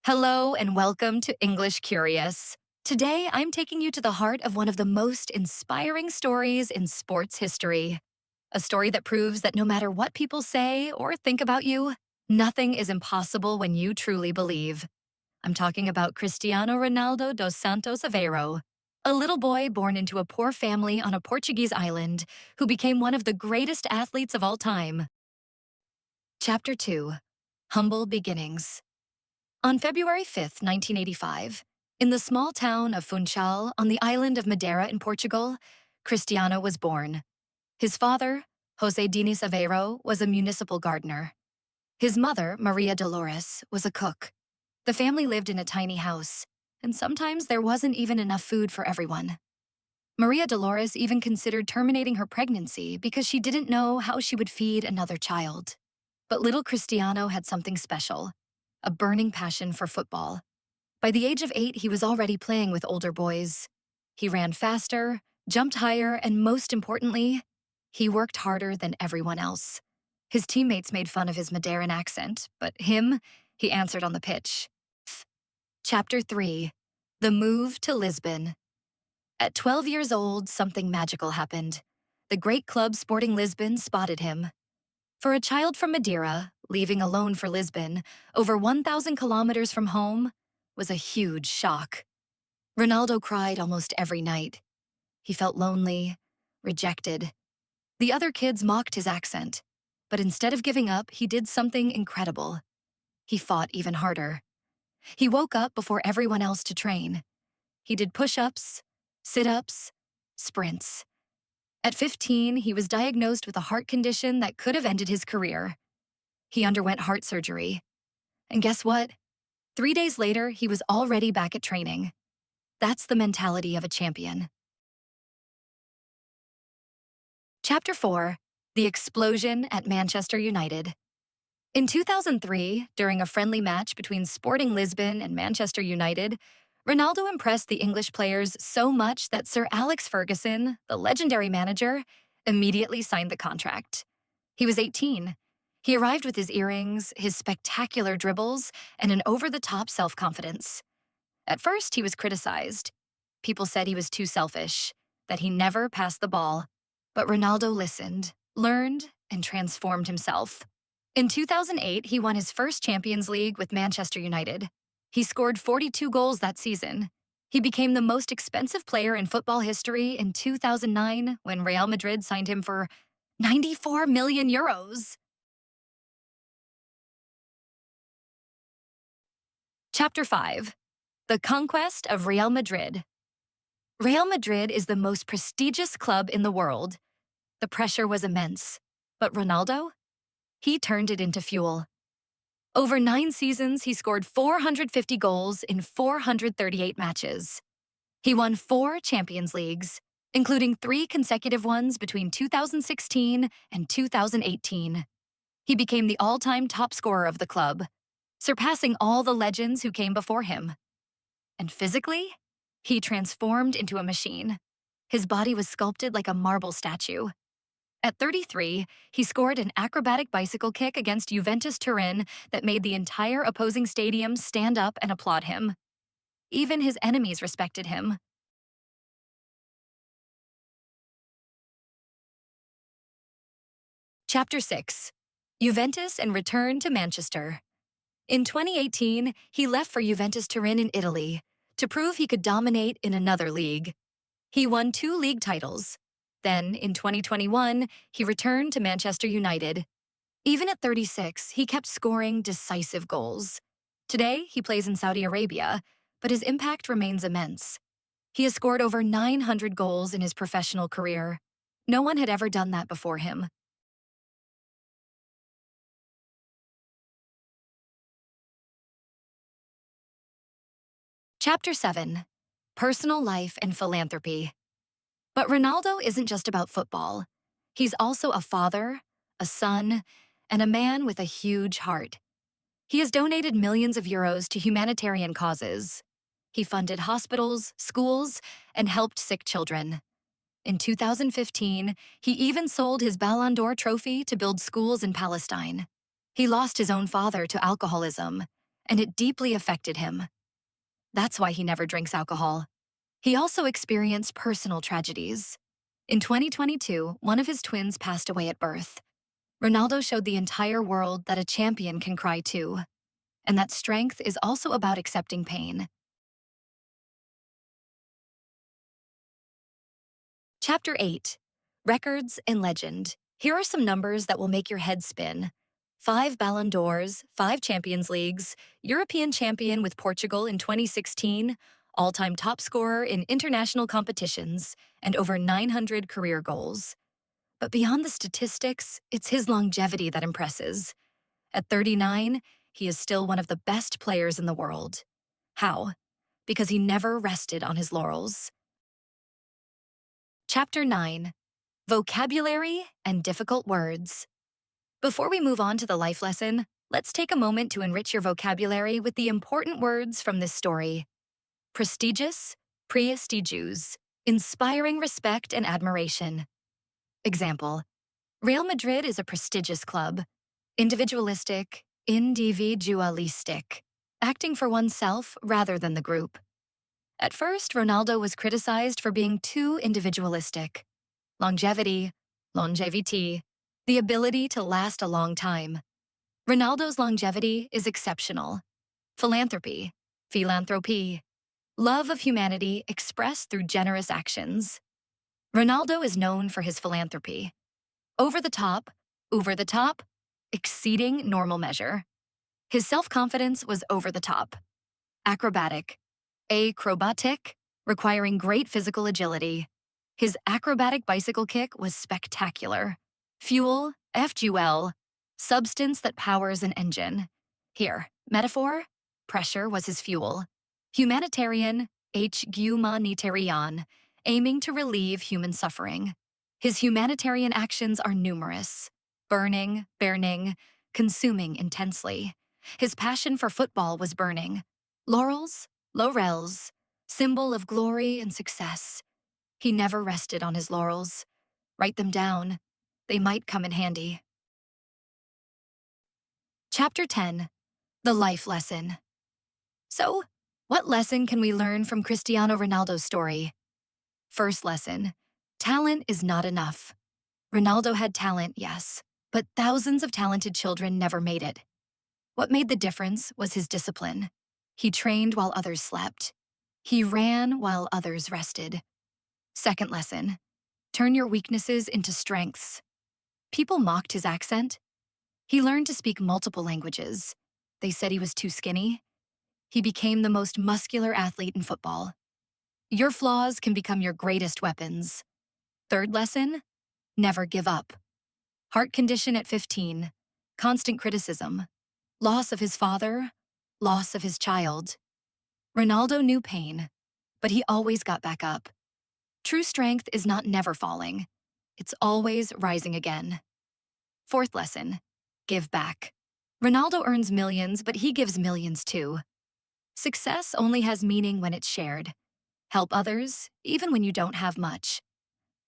Hello and welcome to English Curious. Today, I'm taking you to the heart of one of the most inspiring stories in sports history. A story that proves that no matter what people say or think about you, nothing is impossible when you truly believe. I'm talking about Cristiano Ronaldo dos Santos Aveiro, a little boy born into a poor family on a Portuguese island who became one of the greatest athletes of all time. Chapter 2: Humble Beginnings. On February 5th, 1985, in the small town of Funchal on the island of Madeira in Portugal, Cristiano was born. His father, José Diniz Aveiro, was a municipal gardener. His mother, Maria Dolores, was a cook. The family lived in a tiny house, and sometimes there wasn't even enough food for everyone. Maria Dolores even considered terminating her pregnancy because she didn't know how she would feed another child. But little Cristiano had something special: a burning passion for football. By the age of 8, he was already playing with older boys. He ran faster, jumped higher, and most importantly, he worked harder than everyone else. His teammates made fun of his Madeiran accent, but he answered on the pitch. Chapter 3: The Move to Lisbon. At 12 years old, something magical happened. The great club Sporting Lisbon spotted him. For a child from Madeira, leaving alone for Lisbon, over 1,000 kilometers from home, was a huge shock. Ronaldo cried almost every night. He felt lonely, rejected. The other kids mocked his accent, but instead of giving up, he did something incredible. He fought even harder. He woke up before everyone else to train. He did push-ups, sit-ups, sprints. At 15, he was diagnosed with a heart condition that could have ended his career. He underwent heart surgery. And guess what? 3 days later, he was already back at training. That's the mentality of a champion. Chapter 4: The Explosion at Manchester United. In 2003, during a friendly match between Sporting Lisbon and Manchester United, Ronaldo impressed the English players so much that Sir Alex Ferguson, the legendary manager, immediately signed the contract. He was 18. He arrived with his earrings, his spectacular dribbles, and an over-the-top self-confidence. At first, he was criticized. People said he was too selfish, that he never passed the ball. But Ronaldo listened, learned, and transformed himself. In 2008, he won his first Champions League with Manchester United. He scored 42 goals that season. He became the most expensive player in football history in 2009 when Real Madrid signed him for 94 million euros. Chapter 5: The Conquest of Real Madrid. Real Madrid is the most prestigious club in the world. The pressure was immense. But Ronaldo? He turned it into fuel. Over 9 seasons, he scored 450 goals in 438 matches. He won 4 Champions Leagues, including 3 consecutive ones between 2016 and 2018. He became the all-time top scorer of the club, surpassing all the legends who came before him. And physically, he transformed into a machine. His body was sculpted like a marble statue. At 33, he scored an acrobatic bicycle kick against Juventus Turin that made the entire opposing stadium stand up and applaud him. Even his enemies respected him. Chapter 6: Juventus and Return to Manchester. In 2018, he left for Juventus Turin in Italy to prove he could dominate in another league. He won 2 league titles. Then, in 2021, he returned to Manchester United. Even at 36, he kept scoring decisive goals. Today, he plays in Saudi Arabia, but his impact remains immense. He has scored over 900 goals in his professional career. No one had ever done that before him. Chapter 7: Personal Life and Philanthropy. But Ronaldo isn't just about football. He's also a father, a son, and a man with a huge heart. He has donated millions of euros to humanitarian causes. He funded hospitals, schools, and helped sick children. In 2015, he even sold his Ballon d'Or trophy to build schools in Palestine. He lost his own father to alcoholism, and it deeply affected him. That's why he never drinks alcohol. He also experienced personal tragedies. In 2022, one of his twins passed away at birth. Ronaldo showed the entire world that a champion can cry too, and that strength is also about accepting pain. Chapter 8. Records and Legend. Here are some numbers that will make your head spin. 5 Ballon d'Ors, 5 Champions Leagues, European champion with Portugal in 2016, all-time top scorer in international competitions, and over 900 career goals. But beyond the statistics, it's his longevity that impresses. At 39, he is still one of the best players in the world. How? Because he never rested on his laurels. Chapter 9. Vocabulary and Difficult Words. Before we move on to the life lesson, let's take a moment to enrich your vocabulary with the important words from this story. Prestigious, prestigious, inspiring respect and admiration. Example: Real Madrid is a prestigious club. Individualistic, individualistic, acting for oneself rather than the group. At first, Ronaldo was criticized for being too individualistic. Longevity, longevity, the ability to last a long time. Ronaldo's longevity is exceptional. Philanthropy, philanthropy, love of humanity expressed through generous actions. Ronaldo is known for his philanthropy. Over the top, exceeding normal measure. His self-confidence was over the top. Acrobatic, acrobatic, requiring great physical agility. His acrobatic bicycle kick was spectacular. Fuel, fuel, substance that powers an engine. Here, metaphor, pressure was his fuel. Humanitarian, humanitarian, aiming to relieve human suffering. His humanitarian actions are numerous. Burning, consuming intensely. His passion for football was burning. Laurels, laurels, symbol of glory and success. He never rested on his laurels. Write them down. They might come in handy. Chapter 10. The Life Lesson. So, what lesson can we learn from Cristiano Ronaldo's story? First lesson: talent is not enough. Ronaldo had talent, yes, but thousands of talented children never made it. What made the difference was his discipline. He trained while others slept. He ran while others rested. Second lesson: turn your weaknesses into strengths. People mocked his accent. He learned to speak multiple languages. They said he was too skinny. He became the most muscular athlete in football. Your flaws can become your greatest weapons. Third lesson: never give up. Heart condition at 15, constant criticism, loss of his father, loss of his child. Ronaldo knew pain, but he always got back up. True strength is not never falling. It's always rising again. Fourth lesson: give back. Ronaldo earns millions, but he gives millions too. Success only has meaning when it's shared. Help others, even when you don't have much.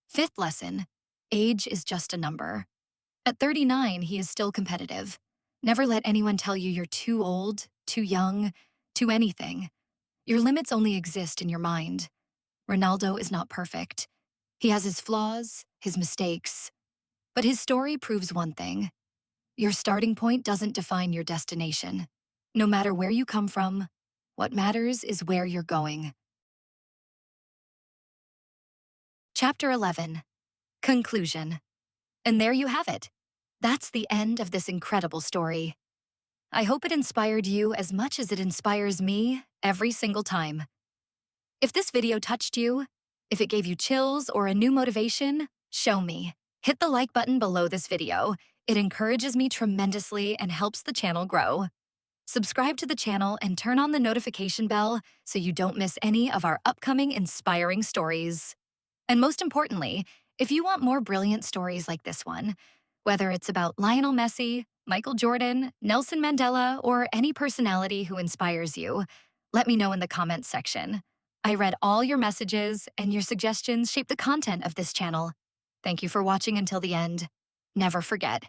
Fifth lesson: age is just a number. At 39, he is still competitive. Never let anyone tell you you're too old, too young, too anything. Your limits only exist in your mind. Ronaldo is not perfect. He has his flaws, his mistakes. But his story proves one thing: your starting point doesn't define your destination. No matter where you come from, what matters is where you're going. Chapter 11. Conclusion. And there you have it. That's the end of this incredible story. I hope it inspired you as much as it inspires me every single time. If this video touched you, if it gave you chills or a new motivation, show me. Hit the like button below this video. It encourages me tremendously and helps the channel grow. Subscribe to the channel and turn on the notification bell so you don't miss any of our upcoming inspiring stories. And most importantly, if you want more brilliant stories like this one, whether it's about Lionel Messi, Michael Jordan, Nelson Mandela, or any personality who inspires you, let me know in the comments section. I read all your messages, and your suggestions shape the content of this channel. Thank you for watching until the end. Never forget,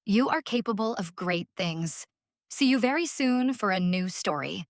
you are capable of great things. See you very soon for a new story.